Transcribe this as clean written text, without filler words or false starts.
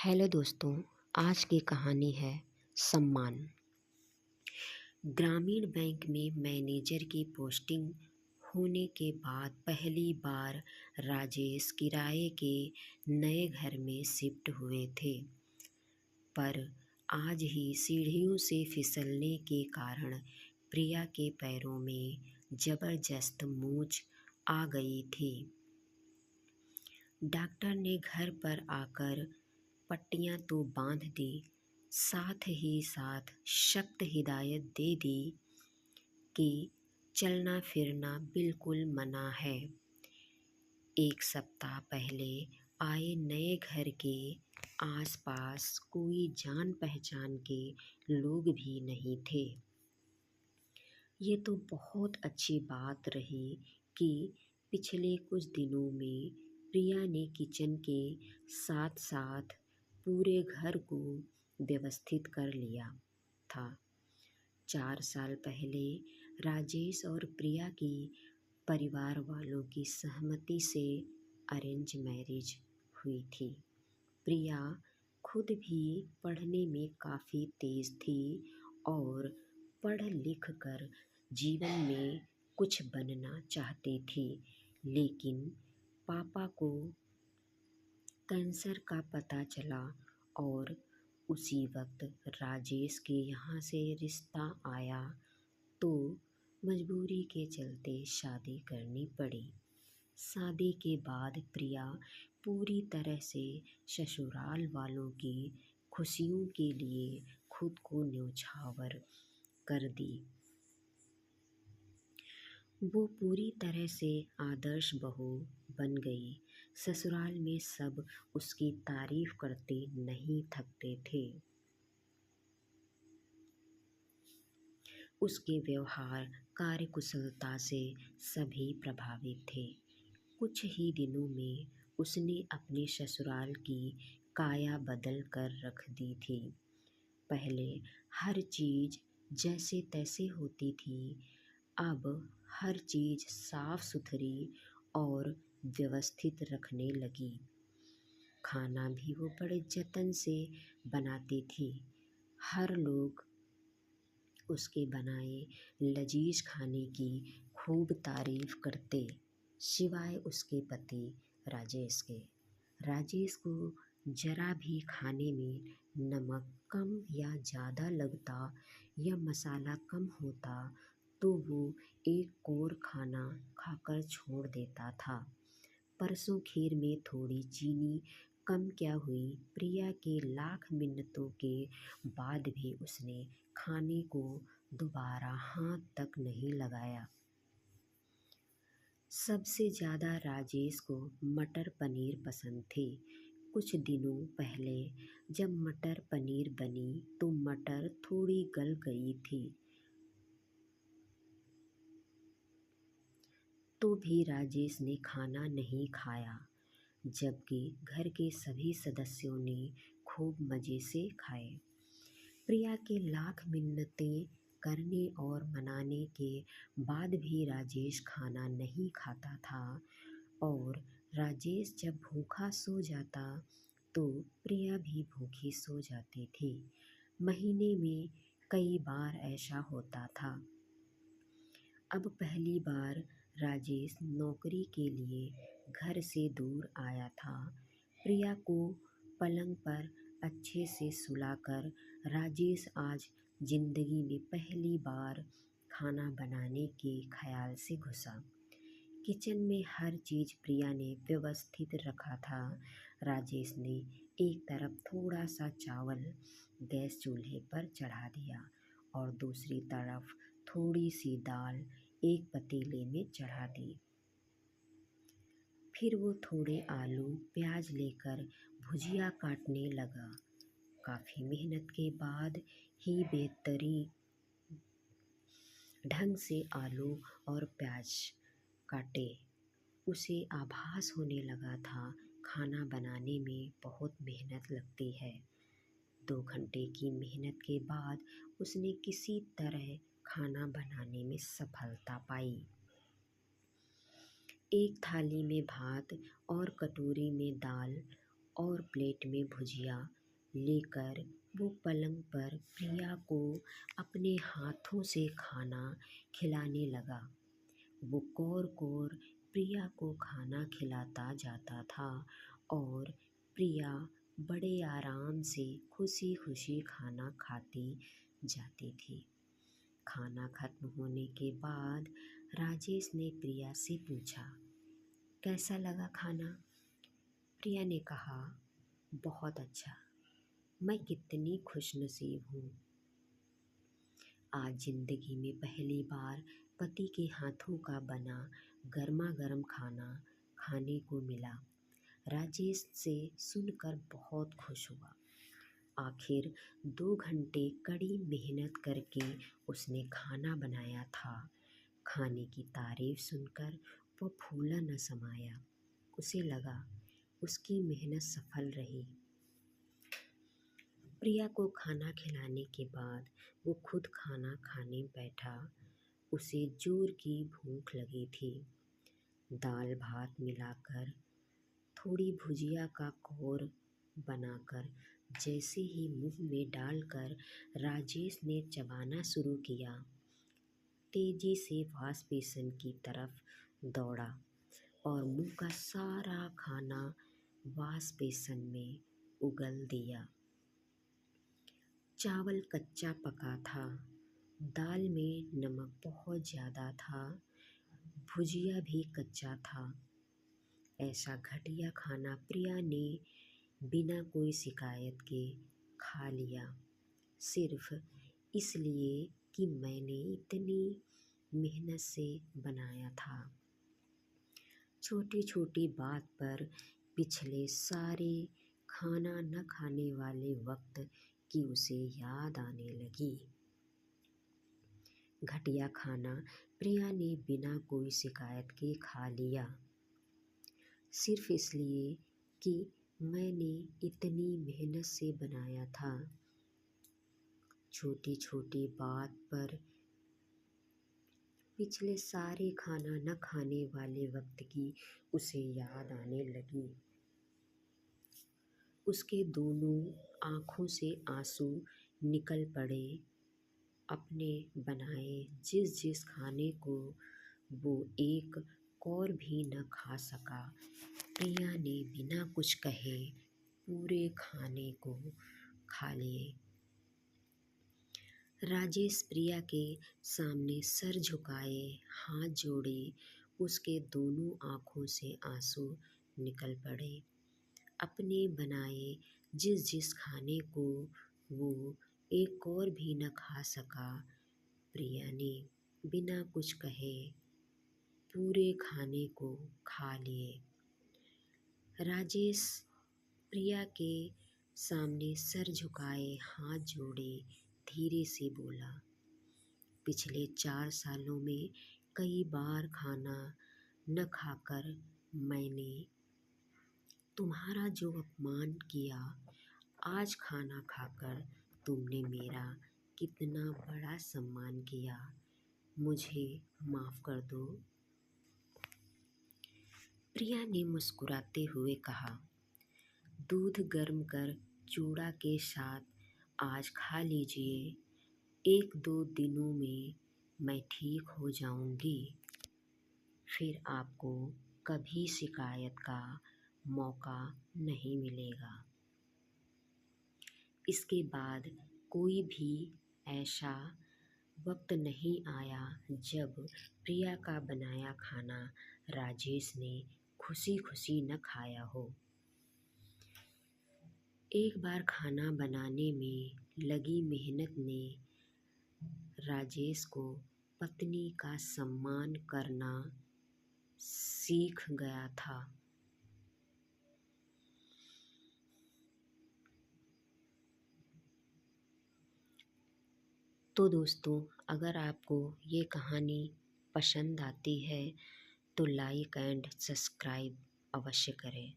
Hello दोस्तों। आज की कहानी है सम्मान। ग्रामीण बैंक में मैनेजर की पोस्टिंग होने के बाद पहली बार राजेश किराए के नए घर में शिफ्ट हुए थे। पर आज ही सीढ़ियों से फिसलने के कारण प्रिया के पैरों में जबरदस्त मोच आ गई थी। डॉक्टर ने घर पर आकर पट्टियां तो बांध दी, साथ ही साथ सख्त हिदायत दे दी कि चलना फिरना बिल्कुल मना है। एक सप्ताह पहले आए नए घर के आसपास कोई जान पहचान के लोग भी नहीं थे। ये तो बहुत अच्छी बात रही कि पिछले कुछ दिनों में प्रिया ने किचन के साथ साथ पूरे घर को व्यवस्थित कर लिया था। 4 साल पहले राजेश और प्रिया की परिवार वालों की सहमति से अरेंज मैरिज हुई थी। प्रिया खुद भी पढ़ने में काफ़ी तेज थी और पढ़ लिख कर जीवन में कुछ बनना चाहती थी, लेकिन पापा को कैंसर का पता चला और उसी वक्त राजेश के यहाँ से रिश्ता आया तो मजबूरी के चलते शादी करनी पड़ी। शादी के बाद प्रिया पूरी तरह से ससुराल वालों की खुशियों के लिए खुद को न्योछावर कर दी। वो पूरी तरह से आदर्श बहू बन गई। ससुराल में सब उसकी तारीफ करते नहीं थकते थे। उसके व्यवहार कार्यकुशलता से सभी प्रभावित थे। कुछ ही दिनों में उसने अपने ससुराल की काया बदल कर रख दी थी। पहले हर चीज़ जैसे तैसे होती थी, अब हर चीज़ साफ सुथरी और व्यवस्थित रखने लगी। खाना भी वो बड़े जतन से बनाती थी। हर लोग उसके बनाए लजीज खाने की खूब तारीफ करते, सिवाय उसके पति राजेश के। राजेश को जरा भी खाने में नमक कम या ज़्यादा लगता या मसाला कम होता तो वो एक कोर खाना खाकर छोड़ देता था। परसों खीर में थोड़ी चीनी कम क्या हुई, प्रिया के लाख मिन्नतों के बाद भी उसने खाने को दोबारा हाथ तक नहीं लगाया। सबसे ज़्यादा राजेश को मटर पनीर पसंद थे। कुछ दिनों पहले जब मटर पनीर बनी तो मटर थोड़ी गल गई थी, तो भी राजेश ने खाना नहीं खाया, जबकि घर के सभी सदस्यों ने खूब मज़े से खाए। प्रिया के लाख मिन्नतें करने और मनाने के बाद भी राजेश खाना नहीं खाता था और राजेश जब भूखा सो जाता तो प्रिया भी भूखी सो जाती थी। महीने में कई बार ऐसा होता था। अब पहली बार राजेश नौकरी के लिए घर से दूर आया था। प्रिया को पलंग पर अच्छे से सुलाकर राजेश आज जिंदगी में पहली बार खाना बनाने के ख्याल से घुसा। किचन में हर चीज़ प्रिया ने व्यवस्थित रखा था। राजेश ने एक तरफ थोड़ा सा चावल गैस चूल्हे पर चढ़ा दिया और दूसरी तरफ थोड़ी सी दाल एक पतीले में चढ़ा दी। फिर वो थोड़े आलू प्याज लेकर भुजिया काटने लगा। काफ़ी मेहनत के बाद ही बेहतरीन ढंग से आलू और प्याज काटे। उसे आभास होने लगा था खाना बनाने में बहुत मेहनत लगती है। 2 घंटे की मेहनत के बाद उसने किसी तरह खाना बनाने में सफलता पाई। एक थाली में भात और कटोरी में दाल और प्लेट में भुजिया लेकर वो पलंग पर प्रिया को अपने हाथों से खाना खिलाने लगा। वो कौर-कौर प्रिया को खाना खिलाता जाता था और प्रिया बड़े आराम से खुशी-खुशी खाना खाती जाती थी। खाना खत्म होने के बाद राजेश ने प्रिया से पूछा, कैसा लगा खाना? प्रिया ने कहा, बहुत अच्छा। मैं कितनी खुशनसीब हूँ। आज जिंदगी में पहली बार पति के हाथों का बना गर्मा गर्म खाना खाने को मिला। राजेश से सुनकर बहुत खुश हुआ। आखिर 2 घंटे कड़ी मेहनत करके उसने खाना बनाया था। खाने की तारीफ सुनकर वो फूला न समाया। उसे लगा उसकी मेहनत सफल रही। प्रिया को खाना खिलाने के बाद वो खुद खाना खाने बैठा। उसे जोर की भूख लगी थी। दाल भात मिलाकर थोड़ी भुजिया का कौर बनाकर जैसे ही मुंह में डालकर राजेश ने चबाना शुरू किया, तेजी से वॉश बेसिन की तरफ दौड़ा और मुंह का सारा खाना वॉश बेसिन में उगल दिया। चावल कच्चा पका था, दाल में नमक बहुत ज़्यादा था, भुजिया भी कच्चा था। ऐसा घटिया खाना प्रिया ने बिना कोई शिकायत के खा लिया, सिर्फ इसलिए कि मैंने इतनी मेहनत से बनाया था। छोटी छोटी बात पर पिछले सारे खाना न खाने वाले वक्त की उसे याद आने लगी। घटिया खाना प्रिया ने बिना कोई शिकायत के खा लिया, सिर्फ इसलिए कि मैंने इतनी मेहनत से बनाया था। छोटी छोटी बात पर पिछले सारे खाना न खाने वाले वक्त की उसे याद आने लगी। उसके दोनों आँखों से आंसू निकल पड़े। अपने बनाए जिस जिस खाने को वो एक कौर भी न खा सका, प्रिया ने बिना कुछ कहे पूरे खाने को खा लिए। राजेश प्रिया के सामने सर झुकाए, हाथ जोड़े, उसके दोनों आँखों से आंसू निकल पड़े। अपने बनाए जिस जिस खाने को वो एक और भी न खा सका, प्रिया ने बिना कुछ कहे पूरे खाने को खा लिए। राजेश प्रिया के सामने सर झुकाए, हाथ जोड़े, धीरे से बोला, पिछले 4 सालों में कई बार खाना न खाकर मैंने तुम्हारा जो अपमान किया, आज खाना खाकर तुमने मेरा कितना बड़ा सम्मान किया। मुझे माफ़ कर दो। प्रिया ने मुस्कुराते हुए कहा, दूध गर्म कर चूड़ा के साथ आज खा लीजिए। 1-2 दिनों में मैं ठीक हो जाऊंगी, फिर आपको कभी शिकायत का मौका नहीं मिलेगा। इसके बाद कोई भी ऐसा वक्त नहीं आया जब प्रिया का बनाया खाना राजेश ने खुशी खुशी न खाया हो। एक बार खाना बनाने में लगी मेहनत ने राजेश को पत्नी का सम्मान करना सीख गया था। तो दोस्तों, अगर आपको ये कहानी पसंद आती है तो लाइक एंड सब्सक्राइब अवश्य करें।